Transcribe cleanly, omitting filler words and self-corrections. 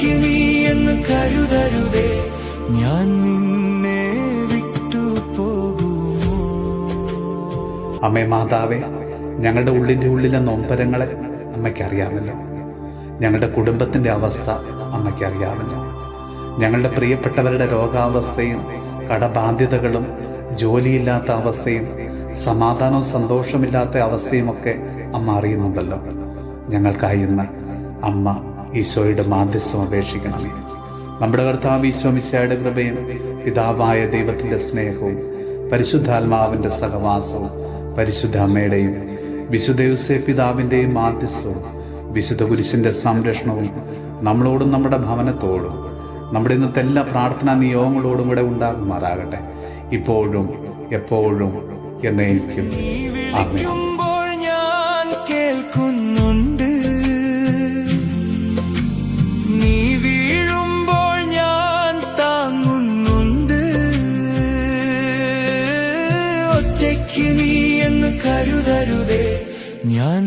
ഒറ്റയ്ക്ക് നീ എന്ന് കരുതരുതേ, ഞാൻ നിന്നെ വിട്ടു പോകുമോ. അമ്മേ മാതാവേ, ഞങ്ങളുടെ ഉള്ളിൻ്റെ ഉള്ളിലെ നൊമ്പരങ്ങളെ അമ്മയ്ക്കറിയാമല്ലോ. ഞങ്ങളുടെ കുടുംബത്തിൻ്റെ അവസ്ഥ അമ്മയ്ക്കറിയാമല്ലോ. ഞങ്ങളുടെ പ്രിയപ്പെട്ടവരുടെ രോഗാവസ്ഥയും കടബാധ്യതകളും ജോലിയില്ലാത്ത അവസ്ഥയും സമാധാനവും സന്തോഷമില്ലാത്ത അവസ്ഥയുമൊക്കെ അമ്മ അറിയുന്നുണ്ടല്ലോ. ഞങ്ങൾക്കായി ഇന്ന് അമ്മ ഈശോയുടെ മാധ്യസ്ഥം അപേക്ഷിക്കണമേ. നമ്മുടെ കർത്താവ് ഈശോ മിശിഹായുടെ കൃപയും പിതാവായ ദൈവത്തിൻ്റെ സ്നേഹവും പരിശുദ്ധാത്മാവിൻ്റെ സഹവാസവും പരിശുദ്ധ അമ്മയുടെയും വിശുദ്ധ യോസേപ്പ് പിതാവിൻ്റെയും മാധ്യസ്ഥവും വിശുദ്ധ കുരിശിൻ്റെ സംരക്ഷണവും നമ്മളോടും നമ്മുടെ ഭവനത്തോടും നമ്മുടെ ഇന്നത്തെ എല്ലാ പ്രാർത്ഥനാ നിയോഗങ്ങളോടും കൂടെ ഉണ്ടാകുമാറാകട്ടെ, ഇപ്പോഴും എപ്പോഴും എന്നേക്കും. ആമേൻ. ഞാൻ കേൾക്കുന്നുണ്ട്, നീ വീഴുമ്പോൾ ഞാൻ താങ്ങുന്നുണ്ട്. ഒറ്റയ്ക്ക് നീ എന്ന് കരുതരുതേ, ഞാൻ